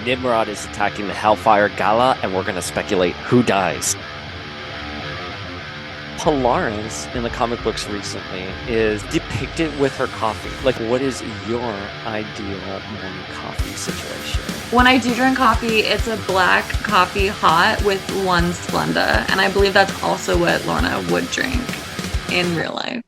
Nimrod is attacking the Hellfire Gala, and we're going to speculate who dies. Polaris in the comic books recently is depicted with her coffee. Like, what is your ideal morning coffee situation? When I do drink coffee, it's a black coffee hot with one Splenda. And I believe that's also what Lorna would drink in real life.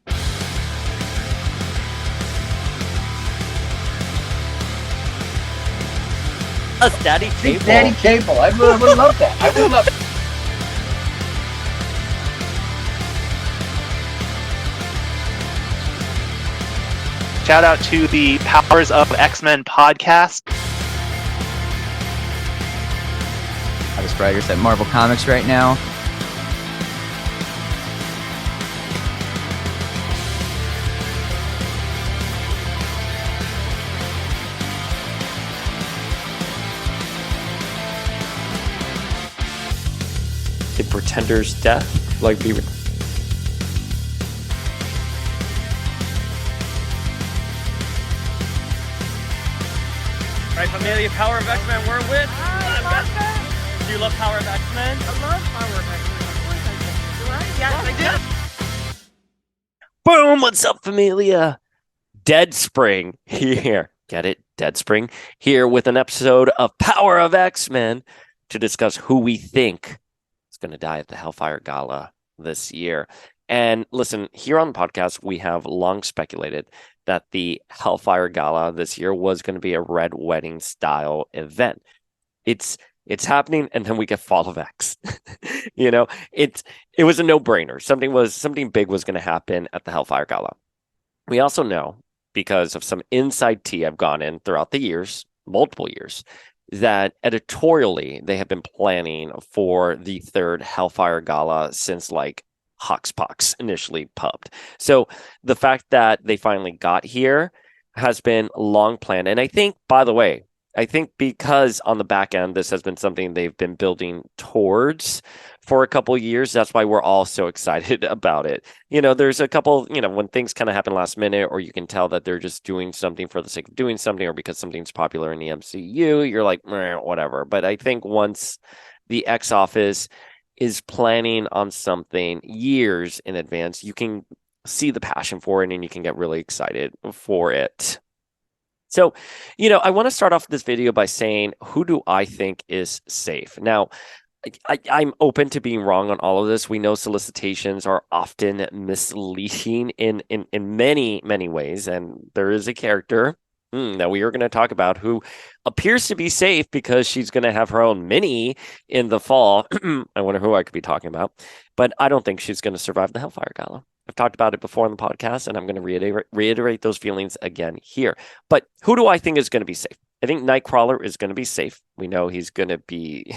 A Daddy Cable. Daddy Cable. I would love that. I would love it. Shout out to the Powers of X-Men podcast. Hottest writers at Marvel Comics right now. The Pretender's death. Like, be. Right, Familia, Power of X-Men, we're with. Do you love Power of X-Men? I love Power of X-Men. Of course I do. Do I? Yes, I do. Boom! What's up, Familia? Dead Spring here. Get it? Dead Spring here with an episode of Power of X-Men to discuss who we think is going to die at the Hellfire Gala this year. And listen, here on the podcast, we have long speculated that the Hellfire Gala this year was going to be a Red Wedding style event. It's happening, and then we get Fall of X. It was a no-brainer. Something big was going to happen at the Hellfire Gala. We also know, because of some inside tea I've gone in throughout the years, multiple years, that editorially they have been planning for the third Hellfire Gala since like Hoxpox initially pubbed. So the fact that they finally got here has been long planned. And I think, by the way, because on the back end, this has been something they've been building towards for a couple of years. That's why we're all so excited about it. There's a couple, when things kind of happen last minute, or you can tell that they're just doing something for the sake of doing something, or because something's popular in the MCU, you're like, whatever. But I think once the X office is planning on something years in advance, you can see the passion for it and you can get really excited for it. So, I want to start off this video by saying, who do I think is safe? Now, I'm open to being wrong on all of this. We know solicitations are often misleading in many, many ways. And there is a character that we are going to talk about who appears to be safe because she's going to have her own mini in the fall. I wonder who I could be talking about. But I don't think she's going to survive the Hellfire Gala. I've talked about it before on the podcast, and I'm going to reiterate those feelings again here. But who do I think is going to be safe? I think Nightcrawler is going to be safe. We know he's going to be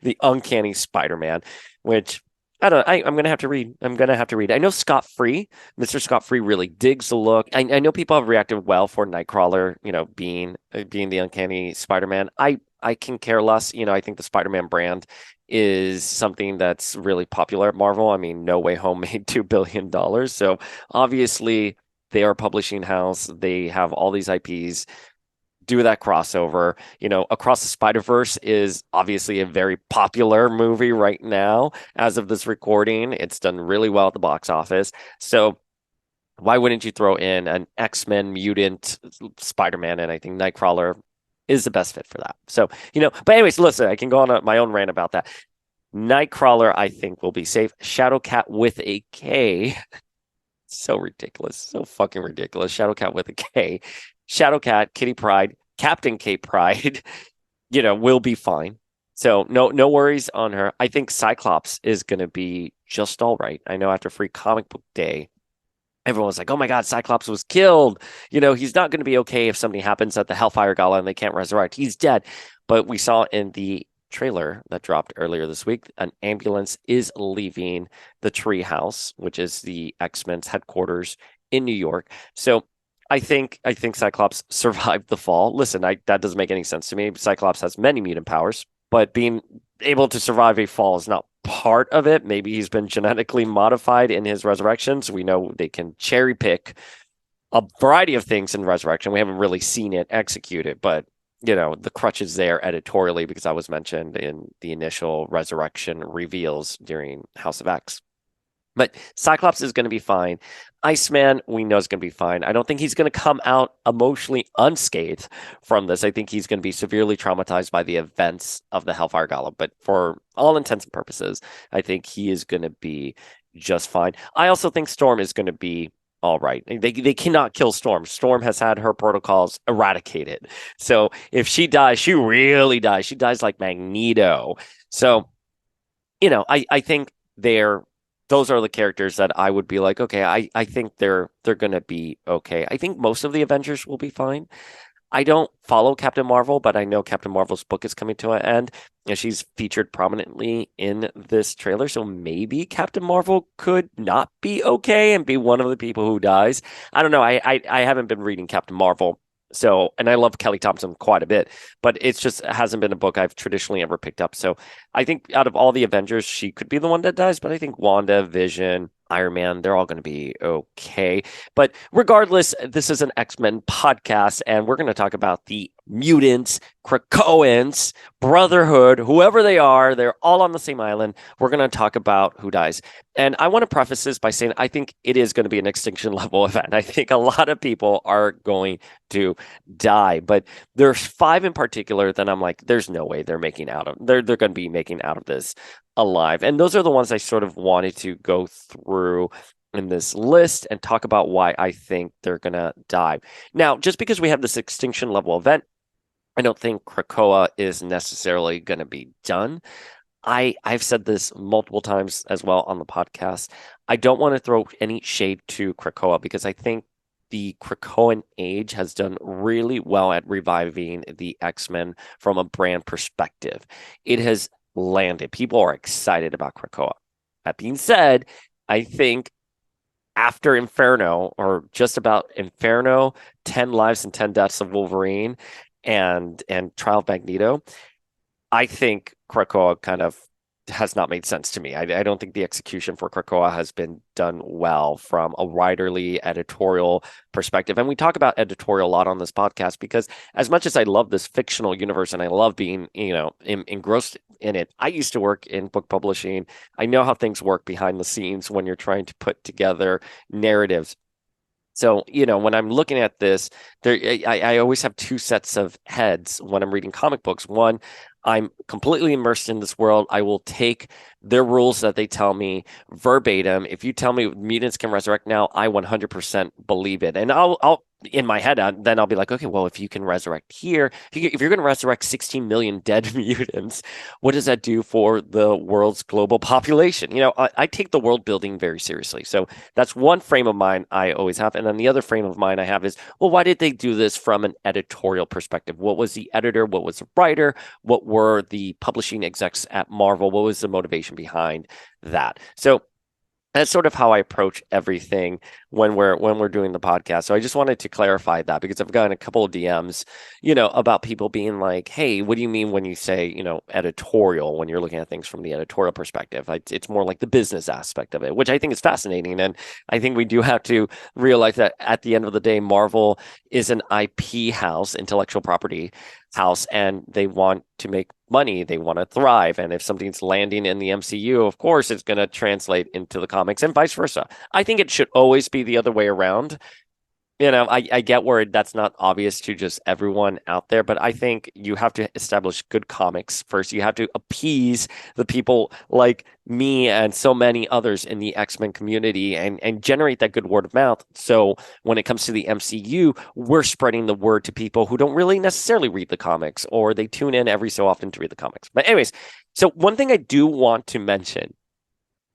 the uncanny Spider-Man, which I'm going to have to read. I know Mr. Scott Free really digs the look. I know people have reacted well for Nightcrawler, being the uncanny Spider-Man. I can care less. I think the Spider-Man brand is something that's really popular at Marvel. I mean, No Way Home made $2 billion. So obviously they are a publishing house. They have all these IPs. Do that crossover. Across the Spider-Verse is obviously a very popular movie right now. As of this recording, it's done really well at the box office. So why wouldn't you throw in an X-Men mutant Spider-Man? And I think Nightcrawler is the best fit for that. So, but anyways, listen, I can go on my own rant about that. Nightcrawler, I think, will be safe. Shadowcat with a K. So ridiculous. So fucking ridiculous. Shadowcat with a K. Shadowcat, Kitty Pryde, Captain Kate Pryde, will be fine. So no worries on her. I think Cyclops is going to be just all right. I know after Free Comic Book Day, everyone was like, oh my God, Cyclops was killed. He's not going to be okay if something happens at the Hellfire Gala and they can't resurrect. He's dead. But we saw in the trailer that dropped earlier this week, an ambulance is leaving the Treehouse, which is the X-Men's headquarters in New York. So I think Cyclops survived the fall. Listen, that doesn't make any sense to me. Cyclops has many mutant powers, but being able to survive a fall is not part of it. Maybe he's been genetically modified in his resurrections. We know they can cherry pick a variety of things in Resurrection. We haven't really seen it executed, but the crutches there editorially because I was mentioned in the initial resurrection reveals during House of X. But Cyclops is going to be fine. Iceman, we know is going to be fine. I don't think he's going to come out emotionally unscathed from this. I think he's going to be severely traumatized by the events of the Hellfire Gala. But for all intents and purposes, I think he is going to be just fine. I also think Storm is going to be all right. They cannot kill Storm. Storm has had her protocols eradicated. So if she dies, she really dies. She dies like Magneto. So, I think those are the characters that I would be like, okay, I think they're going to be okay. I think most of the Avengers will be fine. I don't follow Captain Marvel, but I know Captain Marvel's book is coming to an end, and she's featured prominently in this trailer. So maybe Captain Marvel could not be okay and be one of the people who dies. I don't know. I haven't been reading Captain Marvel. So, and I love Kelly Thompson quite a bit, but it hasn't been a book I've traditionally ever picked up. So I think out of all the Avengers, she could be the one that dies, but I think Wanda, Vision, Iron Man, they're all going to be okay. But regardless, this is an X-Men podcast, and we're going to talk about the mutants, Krakoans, Brotherhood, whoever they are. They're all on the same island. We're going to talk about who dies. And I want to preface this by saying I think it is going to be an extinction level event. I think a lot of people are going to die, but there's 5 in particular that I'm like, there's no way they're going to be making out of this alive. And those are the ones I sort of wanted to go through in this list and talk about why I think they're going to die. Now, just because we have this extinction level event, I don't think Krakoa is necessarily going to be done. I've said this multiple times as well on the podcast. I don't want to throw any shade to Krakoa because I think the Krakoan age has done really well at reviving the X-Men from a brand perspective. It has landed. People are excited about Krakoa. That being said, I think after Inferno, or just about Inferno, 10 Lives and 10 Deaths of Wolverine, and Trial of Magneto, I think Krakoa kind of has not made sense to me. I don't think the execution for Krakoa has been done well from a writerly editorial perspective. And we talk about editorial a lot on this podcast because as much as I love this fictional universe and I love being, engrossed in it, I used to work in book publishing. I know how things work behind the scenes when you're trying to put together narratives. So, when I'm looking at this, I always have 2 sets of heads when I'm reading comic books. One, I'm completely immersed in this world. I will take their rules that they tell me verbatim. If you tell me mutants can resurrect now, I 100% believe it. And I'll in my head, then I'll be like, okay, well, if you can resurrect here, if you're going to resurrect 16 million dead mutants, what does that do for the world's global population? I take the world building very seriously. So that's one frame of mind I always have. And then the other frame of mind I have is, well, why did they do this from an editorial perspective? What was the editor? What was the writer? What were the publishing execs at Marvel? What was the motivation behind that? So that's sort of how I approach everything when we're doing the podcast. So I just wanted to clarify that because I've gotten a couple of DMs, about people being like, "Hey, what do you mean when you say, editorial, when you're looking at things from the editorial perspective?" It's more like the business aspect of it, which I think is fascinating. And I think we do have to realize that at the end of the day, Marvel is an IP house, intellectual property house, and they want to make money. They want to thrive. And if something's landing in the MCU, of course, it's going to translate into the comics and vice versa. I think it should always be the other way around. I get where that's not obvious to just everyone out there, but I think you have to establish good comics first. You have to appease the people like me and so many others in the X-Men community and generate that good word of mouth. So when it comes to the MCU, we're spreading the word to people who don't really necessarily read the comics, or they tune in every so often to read the comics. But anyways, so one thing I do want to mention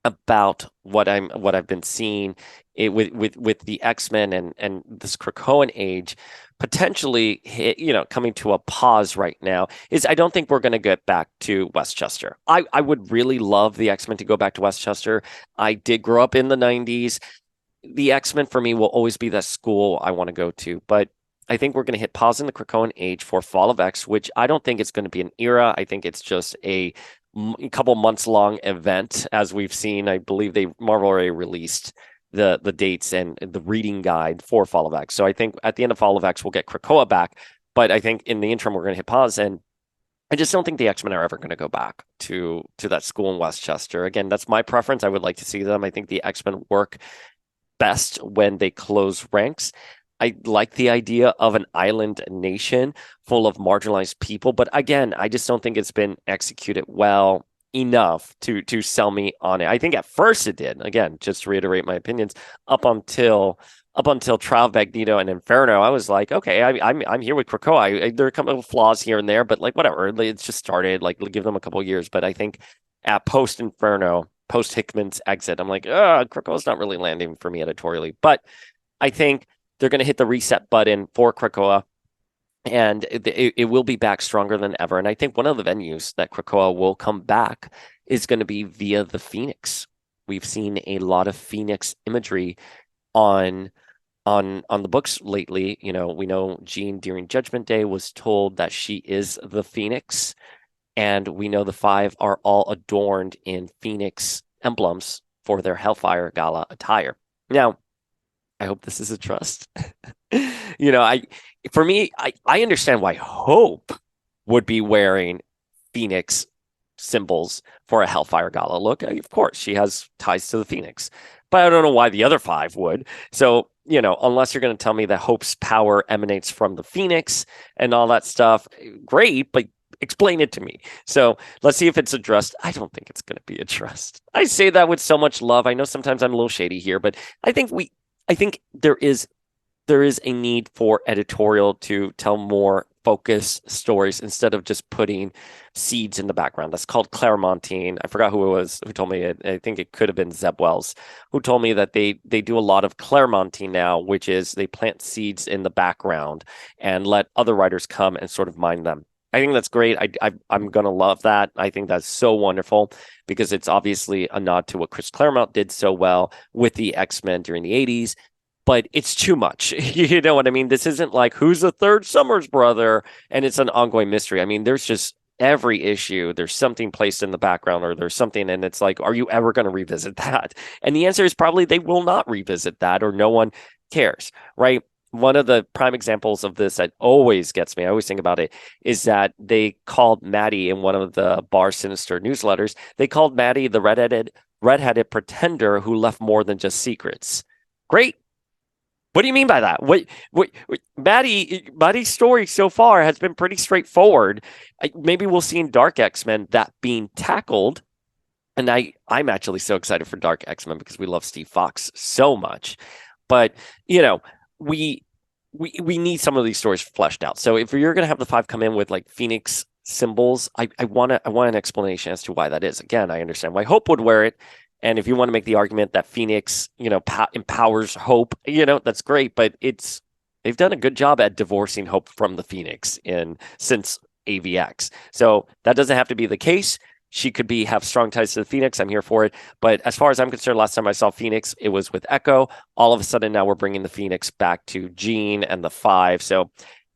about what I've been seeing with the X-Men and this Krakoan age potentially coming to a pause right now is I don't think we're going to get back to Westchester. I would really love the X-Men to go back to Westchester. I did grow up in the 90s. The X-Men for me will always be that school I want to go to, but I think we're going to hit pause in the Krakoan age for Fall of X, which I don't think it's going to be an era. I think it's just a couple months long event, as we've seen. I believe Marvel already released the dates and the reading guide for Fall of X. So I think at the end of Fall of X, we'll get Krakoa back. But I think in the interim, we're going to hit pause, and I just don't think the X-Men are ever going to go back to that school in Westchester. Again, that's my preference. I would like to see them. I think the X-Men work best when they close ranks. I like the idea of an island nation full of marginalized people, but again, I just don't think it's been executed well enough to sell me on it. I think at first it did. Again, just to reiterate my opinions, up until Trial of Magneto and Inferno, I was like, okay, I'm here with Krakoa. There are a couple of flaws here and there, but like whatever. It's just started. Like give them a couple of years. But I think at post Inferno, post Hickman's exit, I'm like, Krakoa's not really landing for me editorially. But I think they're going to hit the reset button for Krakoa, and it will be back stronger than ever. And I think one of the venues that Krakoa will come back is going to be via the Phoenix. We've seen a lot of Phoenix imagery on the books lately. We know Jean during Judgment Day was told that she is the Phoenix, and we know the five are all adorned in Phoenix emblems for their Hellfire Gala attire. Now, I hope this is a trust. For me, I understand why Hope would be wearing Phoenix symbols for a Hellfire Gala look. Of course, she has ties to the Phoenix, but I don't know why the other five would. So, unless you're going to tell me that Hope's power emanates from the Phoenix and all that stuff, great, but explain it to me. So let's see if it's addressed. I don't think it's going to be addressed. I say that with so much love. I know sometimes I'm a little shady here, but I think there is a need for editorial to tell more focused stories instead of just putting seeds in the background. That's called Claremontine. I forgot who it was who told me it. I think it could have been Zeb Wells, who told me that they do a lot of Claremontine now, which is they plant seeds in the background and let other writers come and sort of mine them. I think that's great. I'm going to love that. I think that's so wonderful because it's obviously a nod to what Chris Claremont did so well with the X-Men during the 80s. But it's too much. You know what I mean? This isn't like, who's the third Summers brother? And it's an ongoing mystery. I mean, there's just every issue, there's something placed in the background or there's something, and it's like, are you ever going to revisit that? And the answer is probably they will not revisit that, or no one cares, right? One of the prime examples of this that always gets me, I always think about it, is that they called Maddie in one of the Bar Sinister newsletters, they called Maddie the redheaded pretender who left more than just secrets. Great. What do you mean by that? What Maddie's story so far has been pretty straightforward. Maybe we'll see in Dark X-Men that being tackled. And I'm actually so excited for Dark X-Men because we love Steve Fox so much. But, we need some of these stories fleshed out. So if you're going to have the five come in with like Phoenix symbols, I want an explanation as to why that is. Again, I understand why Hope would wear it. And if you want to make the argument that Phoenix, empowers Hope, that's great. But they've done a good job at divorcing Hope from the Phoenix since AVX. So that doesn't have to be the case. She could have strong ties to the Phoenix. I'm here for it. But as far as I'm concerned, last time I saw Phoenix, it was with Echo. All of a sudden now we're bringing the Phoenix back to Jean and the five. So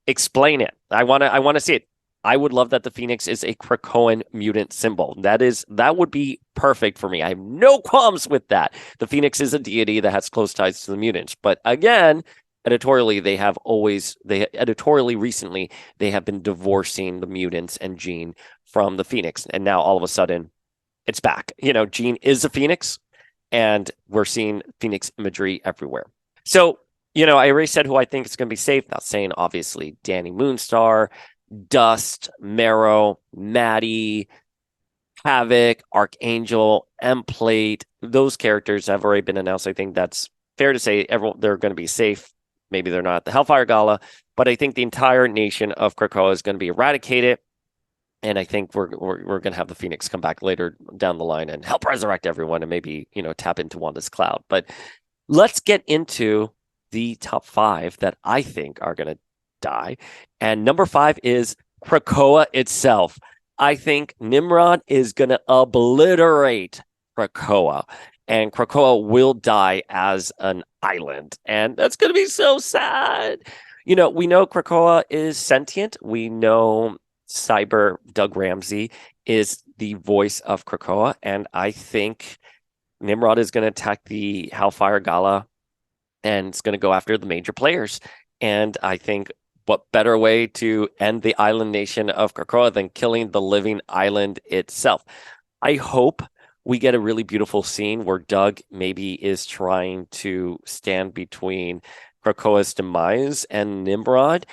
explain it. I want to see it. I would love that the Phoenix is a Krakoan mutant symbol. That would be perfect for me. I have no qualms with that. The Phoenix is a deity that has close ties to the mutants. But again, editorially recently, they have been divorcing the mutants and Jean from the Phoenix. And now all of a sudden it's back. Jean is a Phoenix and we're seeing Phoenix imagery everywhere. So, I already said who I think is going to be safe. Not saying obviously Danny Moonstar, Dust, Marrow, Maddie, Havoc, Archangel, Emplate. Those characters have already been announced. I think that's fair to say they're going to be safe. Maybe they're not at the Hellfire Gala, but I think the entire nation of Krakoa is going to be eradicated. And I think we're going to have the Phoenix come back later down the line and help resurrect everyone and maybe, tap into Wanda's cloud. But let's get into the top five that I think are going to die. And number 5 is Krakoa itself. I think Nimrod is going to obliterate Krakoa, and Krakoa will die as an island. And that's going to be so sad. We know Krakoa is sentient. We know Cyber Doug Ramsey is the voice of Krakoa. And I think Nimrod is going to attack the Hellfire Gala and it's going to go after the major players. And I think what better way to end the island nation of Krakoa than killing the living island itself? I hope we get a really beautiful scene where Doug maybe is trying to stand between Krakoa's demise and Nimrod.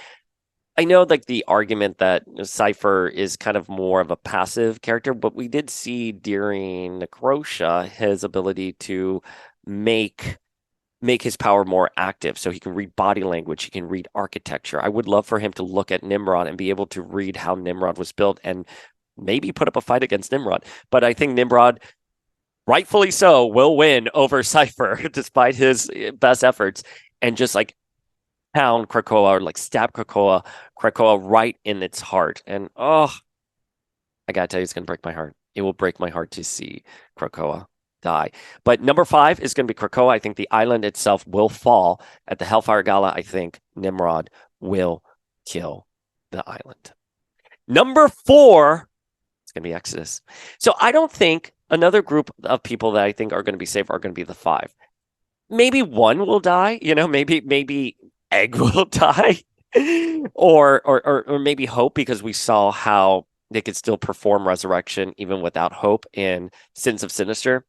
I know like the argument that Cypher is kind of more of a passive character, but we did see during Necrosha his ability to make his power more active, so he can read body language, he can read architecture. I would love for him to look at Nimrod and be able to read how Nimrod was built and maybe put up a fight against Nimrod. But I think Nimrod, rightfully so, will win over Cypher despite his best efforts, and just like pound Krakoa or like stab Krakoa right in its heart. And I gotta tell you, it's gonna break my heart. It will break my heart to see Krakoa die. But number 5 is going to be Krakoa. I think the island itself will fall at the Hellfire Gala. I think Nimrod will kill the island. Number 4, it's going to be Exodus. So I don't think another group of people that I think are going to be safe are going to be the 5. Maybe one will die. Maybe Egg will die, or maybe Hope, because we saw how they could still perform resurrection even without Hope in Sins of Sinister.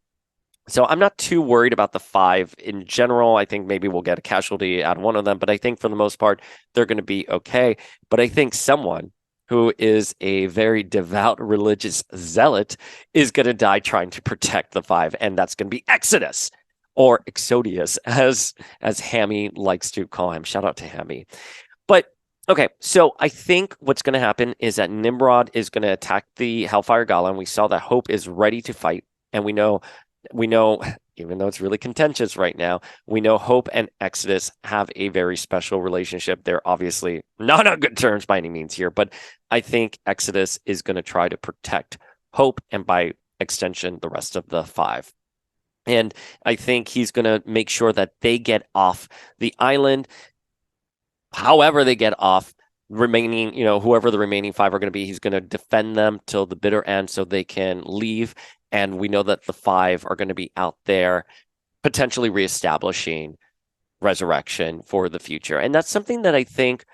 So I'm not too worried about the 5 in general. I think maybe we'll get a casualty out of one of them, but I think for the most part, they're going to be okay. But I think someone who is a very devout religious zealot is going to die trying to protect the 5, and that's going to be Exodus, or Exodius, as Hammy likes to call him. Shout out to Hammy. But okay, so I think what's going to happen is that Nimrod is going to attack the Hellfire Gala, and we saw that Hope is ready to fight, and we know, even though it's really contentious right now, we know Hope and Exodus have a very special relationship. They're obviously not on good terms by any means here, but I think Exodus is going to try to protect Hope, and by extension, the rest of the 5. And I think he's going to make sure that they get off the island. However they get off, whoever the remaining 5 are going to be, he's going to defend them till the bitter end so they can leave. And we know that the 5 are going to be out there potentially reestablishing resurrection for the future. And that's something that I think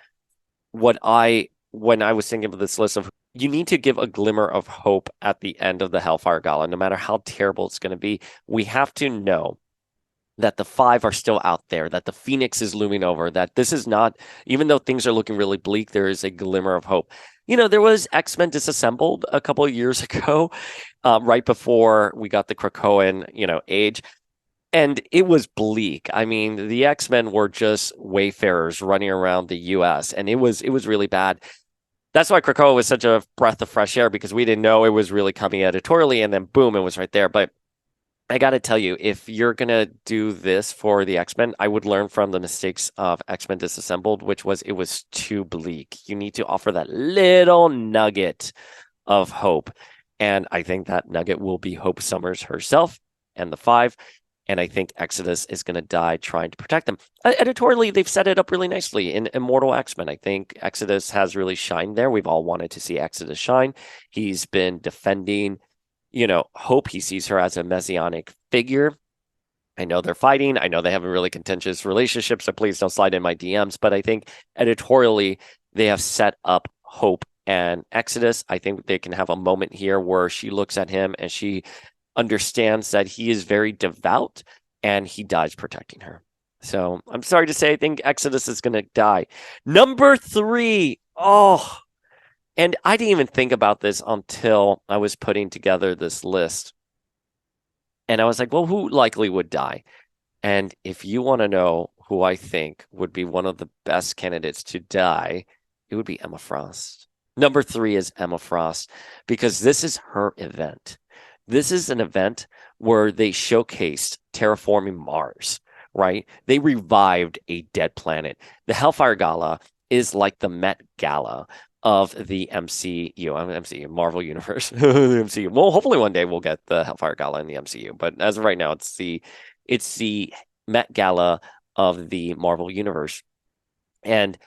when I was thinking of this list of, you need to give a glimmer of hope at the end of the Hellfire Gala, no matter how terrible it's going to be. We have to know that the 5 are still out there, that the Phoenix is looming over, that this is not, even though things are looking really bleak, there is a glimmer of hope. There was X-Men Disassembled a couple of years ago, right before we got the Krakoan, age. And it was bleak. I mean, the X-Men were just wayfarers running around the US, and it was really bad. That's why Krakoa was such a breath of fresh air, because we didn't know it was really coming editorially, and then boom, it was right there. But I got to tell you, if you're going to do this for the X-Men, I would learn from the mistakes of X-Men Disassembled, which was it was too bleak. You need to offer that little nugget of hope. And I think that nugget will be Hope Summers herself and the 5. And I think Exodus is going to die trying to protect them. Editorially, they've set it up really nicely in Immortal X-Men. I think Exodus has really shined there. We've all wanted to see Exodus shine. He's been defending Hope. He sees her as a messianic figure. I know they're fighting. I know they have a really contentious relationship, so please don't slide in my DMs. But I think editorially, they have set up Hope and Exodus. I think they can have a moment here where she looks at him and she understands that he is very devout and he dies protecting her. So I'm sorry to say, I think Exodus is going to die. Number 3. And I didn't even think about this until I was putting together this list. And I was like, well, who likely would die? And if you want to know who I think would be one of the best candidates to die, it would be Emma Frost. Number 3 is Emma Frost, because this is her event. This is an event where they showcased terraforming Mars, right? They revived a dead planet. The Hellfire Gala is like the Met Gala of the MCU, Marvel Universe, the MCU. Well, hopefully one day we'll get the Hellfire Gala in the MCU, but as of right now, it's the Met Gala of the Marvel Universe. And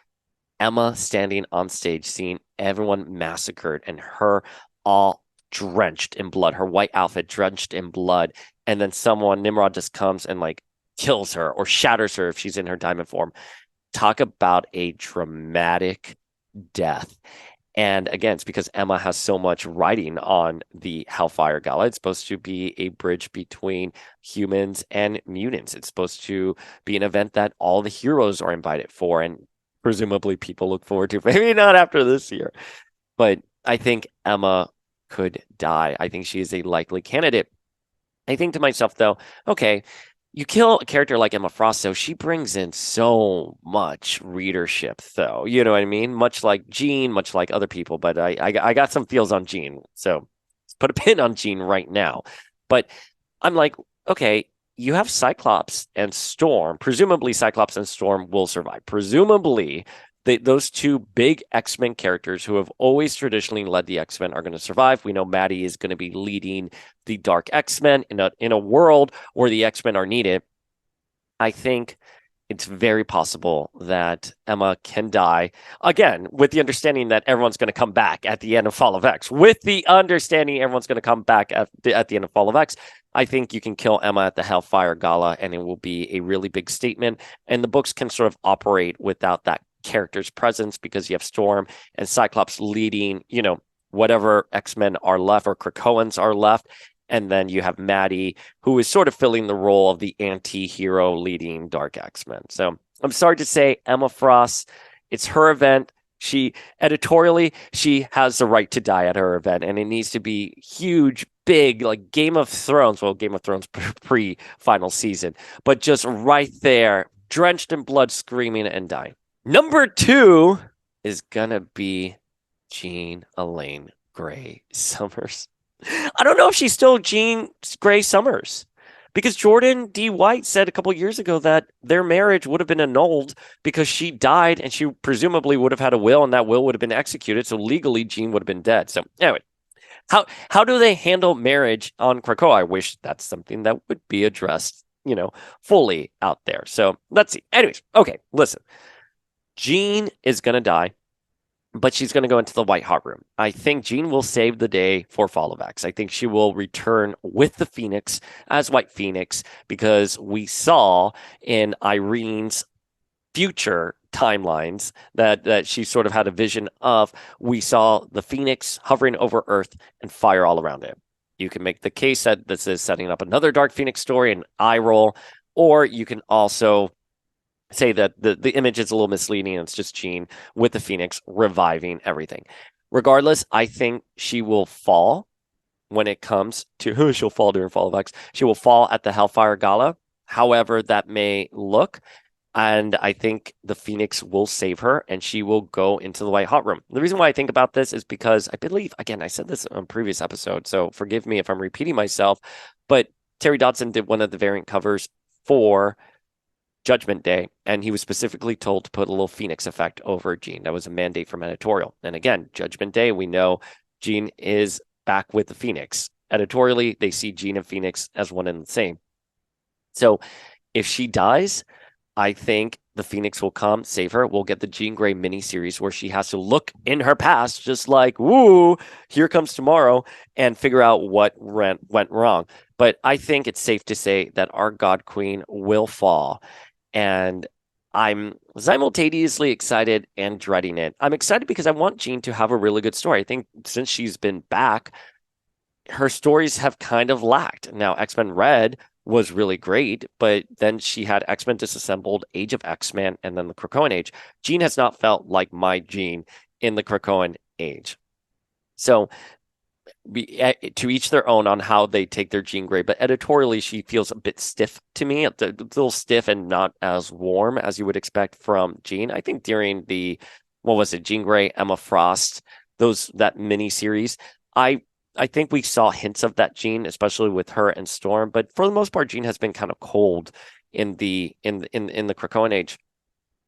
Emma standing on stage, seeing everyone massacred, and her all drenched in blood, her white outfit drenched in blood, and then Nimrod just comes and like kills her or shatters her if she's in her diamond form. Talk about a dramatic death. And again, it's because Emma has so much writing on the Hellfire Gala. It's supposed to be a bridge between humans and mutants. It's supposed to be an event that all the heroes are invited for, and presumably people look forward to. Maybe not after this year, but I think Emma could die. I think she is a likely candidate. I think to myself, though, okay, you kill a character like Emma Frost, so she brings in so much readership, though. You know what I mean? Much like Jean, much like other people, but I got some feels on Jean. So let's put a pin on Jean right now. But I'm like, okay, you have Cyclops and Storm. Presumably, Cyclops and Storm will survive. Presumably, those two big X-Men characters who have always traditionally led the X-Men are going to survive. We know Maddie is going to be leading the Dark X-Men in a world where the X-Men are needed. I think it's very possible that Emma can die, again, with the understanding that everyone's going to come back at the end of Fall of X. With the understanding everyone's going to come back at the end of Fall of X, I think you can kill Emma at the Hellfire Gala, and it will be a really big statement. And the books can sort of operate without that character's presence, because you have Storm and Cyclops leading, whatever X-Men are left or Krakoans are left. And then you have Maddie, who is sort of filling the role of the anti-hero leading Dark X-Men. So I'm sorry to say, Emma Frost, it's her event. Editorially, she has the right to die at her event, and it needs to be huge, big, like Game of Thrones. Well, Game of Thrones pre-final season, but just right there, drenched in blood, screaming and dying. Number 2 is gonna be Jean Elaine Grey Summers. I don't know if she's still Jean Grey Summers, because Jordan D. White said a couple years ago that their marriage would have been annulled because she died, and she presumably would have had a will, and that will would have been executed. So legally, Jean would have been dead. So anyway, how do they handle marriage on Krakoa? I wish that's something that would be addressed, fully out there. So let's see. Anyways, okay, listen. Jean is going to die, but she's going to go into the White Hot Room. I think Jean will save the day for Fall of X. I think she will return with the Phoenix as White Phoenix, because we saw in Irene's future timelines that she sort of had a vision of. We saw the Phoenix hovering over Earth and fire all around it. You can make the case that this is setting up another Dark Phoenix story, an eye roll, or you can also say that the image is a little misleading, and it's just Jean with the Phoenix reviving everything. Regardless, I think she will fall when it comes to she'll fall during Fall of X. She will fall at the Hellfire Gala, however that may look. And I think the Phoenix will save her, and she will go into the White Hot Room. The reason why I think about this is because I believe, again, I said this on a previous episode, so forgive me if I'm repeating myself, but Terry Dodson did one of the variant covers for Judgment Day, and he was specifically told to put a little Phoenix effect over Jean. That was a mandate from editorial. And again, Judgment Day, we know Jean is back with the Phoenix. Editorially, they see Jean and Phoenix as one and the same. So if she dies, I think the Phoenix will come, save her. We'll get the Jean Grey miniseries where she has to look in her past, just like, woo, here comes tomorrow, and figure out what went wrong. But I think it's safe to say that our God Queen will fall. And I'm simultaneously excited and dreading it. I'm excited because I want Jean to have a really good story. I think since she's been back, her stories have kind of lacked. Now, X-Men Red was really great, but then she had X-Men Disassembled, Age of X-Men, and then the Krakoan Age. Jean has not felt like my Jean in the Krakoan Age. So to each their own on how they take their Jean Grey, but editorially she feels a bit stiff to me, a little stiff and not as warm as you would expect from Jean. I think during the Jean Grey, Emma Frost, that mini series, I think we saw hints of that Jean, especially with her and Storm, but for the most part Jean has been kind of cold in the Krakoan Age.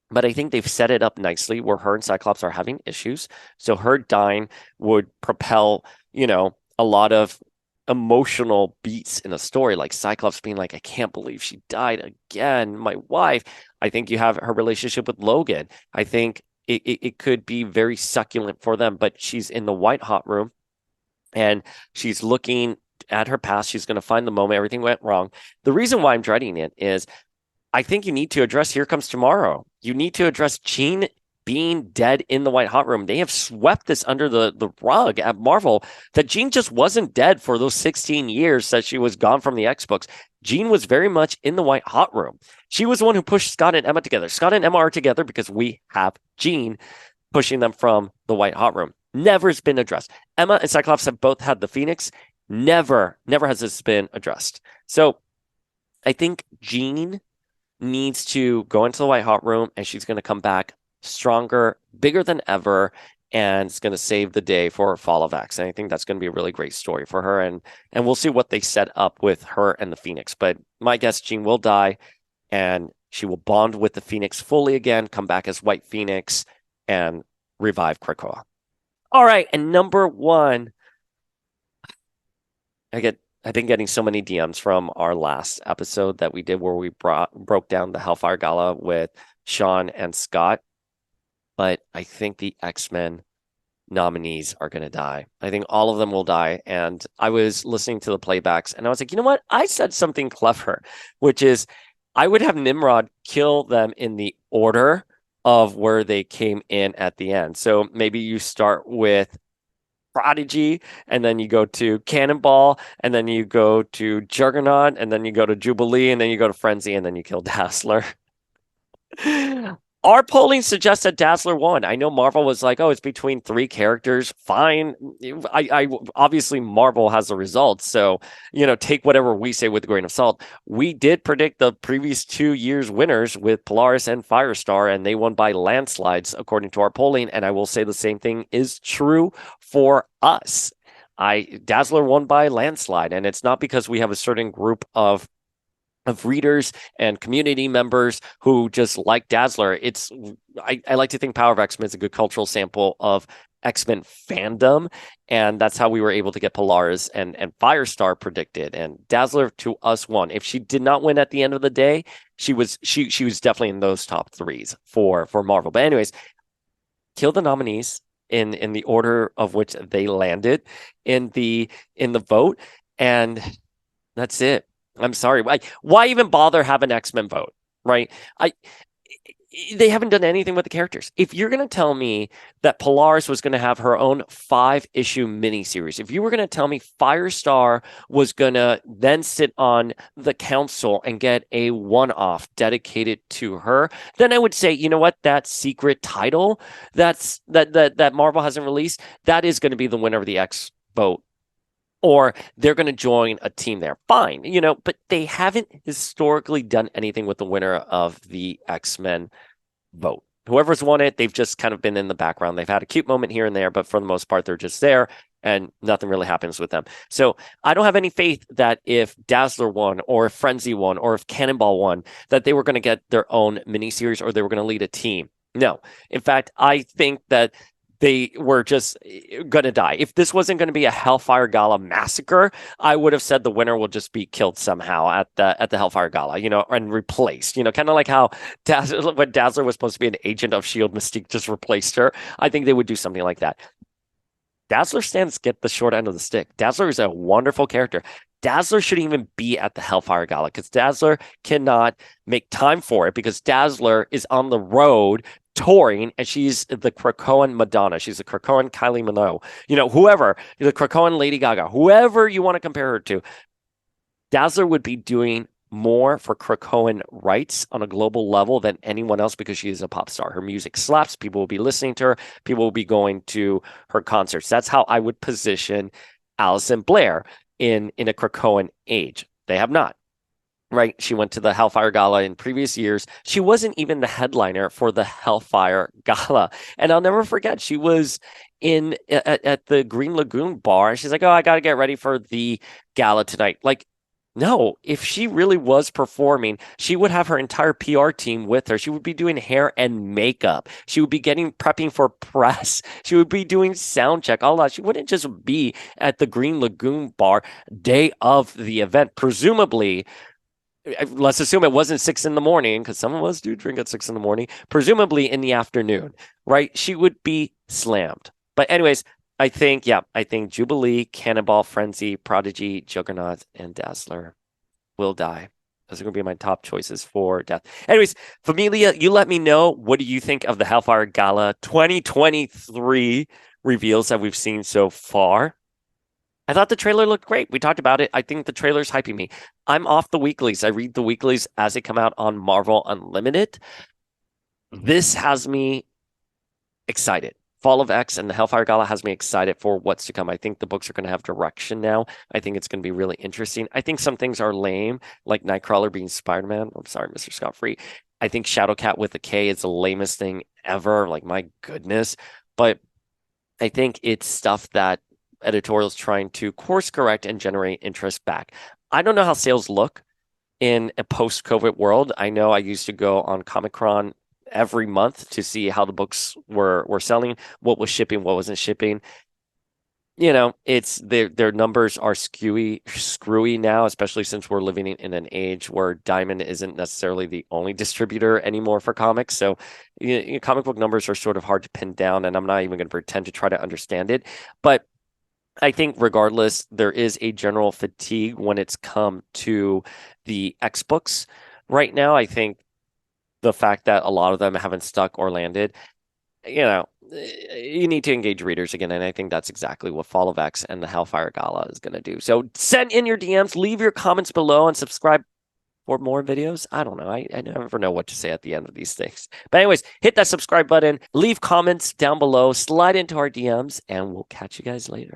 But I think they've set it up nicely where her and Cyclops are having issues. So her dying would propel, a lot of emotional beats in a story, like Cyclops being like, I can't believe she died again, my wife. I think you have her relationship with Logan. I think it could be very succulent for them, but she's in the White Hot Room and she's looking at her past. She's going to find the moment everything went wrong. The reason why I'm dreading it is I think you need to address Here Comes Tomorrow. You need to address Jean being dead in the White Hot Room. They have swept this under the rug at Marvel that Jean just wasn't dead for those 16 years that she was gone from the X-Books. Jean was very much in the White Hot Room. She was the one who pushed Scott and Emma together. Scott and Emma are together because we have Jean pushing them from the White Hot Room. Never has been addressed. Emma and Cyclops have both had the Phoenix. Never has this been addressed. So I think Jean needs to go into the White Hot Room, and she's going to come back stronger, bigger than ever, and it's going to save the day for Fall of X. And I think that's going to be a really great story for her. And we'll see what they set up with her and the Phoenix. But my guess, Jean will die, and she will bond with the Phoenix fully again, come back as White Phoenix, and revive Krakoa. All right, and number one, I've been getting so many DMs from our last episode that we did where we broke down the Hellfire Gala with Sean and Scott. But I think the X-Men nominees are going to die. I think all of them will die. And I was listening to the playbacks and I was like, you know what? I said something clever, which is I would have Nimrod kill them in the order of where they came in at the end. So maybe you start with Prodigy, and then you go to Cannonball, and then you go to Juggernaut, and then you go to Jubilee, and then you go to Frenzy, and then you kill Dazzler. Our polling suggests that Dazzler won. I know Marvel was like, oh, it's between 3 characters. Fine. I obviously Marvel has the results. So, take whatever we say with a grain of salt. We did predict the previous 2 years winners with Polaris and Firestar, and they won by landslides according to our polling. And I will say the same thing is true for us. Dazzler won by landslide, and it's not because we have a certain group of readers and community members who just like Dazzler. I like to think Power of X-Men is a good cultural sample of X-Men fandom, and that's how we were able to get Polaris and Firestar predicted. And Dazzler to us won. If she did not win at the end of the day, she was definitely in those top 3s for Marvel. But anyways, kill the nominees in the order of which they landed in the vote, and that's it. I'm sorry. Why even bother have an X-Men vote, right? They haven't done anything with the characters. If you're going to tell me that Polaris was going to have her own 5-issue miniseries, if you were going to tell me Firestar was going to then sit on the council and get a one-off dedicated to her, then I would say, you know what? That secret title that Marvel hasn't released, that is going to be the winner of the X vote. Or they're going to join a team there. Fine, but they haven't historically done anything with the winner of the X-Men vote. Whoever's won it, they've just kind of been in the background. They've had a cute moment here and there, but for the most part, they're just there and nothing really happens with them. So I don't have any faith that if Dazzler won or if Frenzy won or if Cannonball won, that they were going to get their own miniseries or they were going to lead a team. No. In fact, I think that they were just going to die. If this wasn't going to be a Hellfire Gala massacre, I would have said the winner will just be killed somehow at the Hellfire Gala, and replaced, kind of like how when Dazzler was supposed to be an agent of S.H.I.E.L.D., Mystique just replaced her. I think they would do something like that. Dazzler stands get the short end of the stick. Dazzler is a wonderful character. Dazzler shouldn't even be at the Hellfire Gala because Dazzler cannot make time for it because Dazzler is on the road touring, and she's the Krakoan Madonna. She's the Krakoan Kylie Minogue. Whoever, the Krakoan Lady Gaga, whoever you want to compare her to, Dazzler would be doing more for Krakoan rights on a global level than anyone else because she is a pop star. Her music slaps. People will be listening to her. People will be going to her concerts. That's how I would position Alison Blair in a Krakoan age. They have not. Right. She went to the Hellfire Gala in previous years. She wasn't even the headliner for the Hellfire Gala. And I'll never forget, she was at the Green Lagoon bar. She's like, oh, I got to get ready for the gala tonight. Like, no, if she really was performing, she would have her entire PR team with her. She would be doing hair and makeup. She would be prepping for press. She would be doing sound check, all that. She wouldn't just be at the Green Lagoon bar day of the event. Presumably, let's assume it wasn't 6 a.m, because some of us do drink at 6 a.m, presumably in the afternoon, right? She would be slammed. But anyways, I think Jubilee, Cannonball, Frenzy, Prodigy, Juggernaut, and Dazzler will die. Those are going to be my top choices for death. Anyways, Familia, you let me know. What do you think of the Hellfire Gala 2023 reveals that we've seen so far? I thought the trailer looked great. We talked about it. I think the trailer's hyping me. I'm off the weeklies. I read the weeklies as they come out on Marvel Unlimited. This has me excited. Fall of X and the Hellfire Gala has me excited for what's to come. I think the books are going to have direction now. I think it's going to be really interesting. I think some things are lame, like Nightcrawler being Spider-Man. I'm sorry, Mr. Scott Free. I think Shadowcat with a K is the lamest thing ever. Like, my goodness. But I think it's stuff that editorials trying to course correct and generate interest back. I don't know how sales look in a post-COVID world. I know I used to go on Comic-Con every month to see how the books were selling, what was shipping, what wasn't shipping. You know, it's their numbers are screwy now, especially since we're living in an age where Diamond isn't necessarily the only distributor anymore for comics. So comic book numbers are sort of hard to pin down, and I'm not even going to pretend to try to understand it. But I think regardless, there is a general fatigue when it's come to the X books right now. I think the fact that a lot of them haven't stuck or landed, you need to engage readers again. And I think that's exactly what Fall of X and the Hellfire Gala is going to do. So send in your DMs, leave your comments below, and subscribe for more videos. I don't know. I never know what to say at the end of these things. But anyways, hit that subscribe button, leave comments down below, slide into our DMs, and we'll catch you guys later.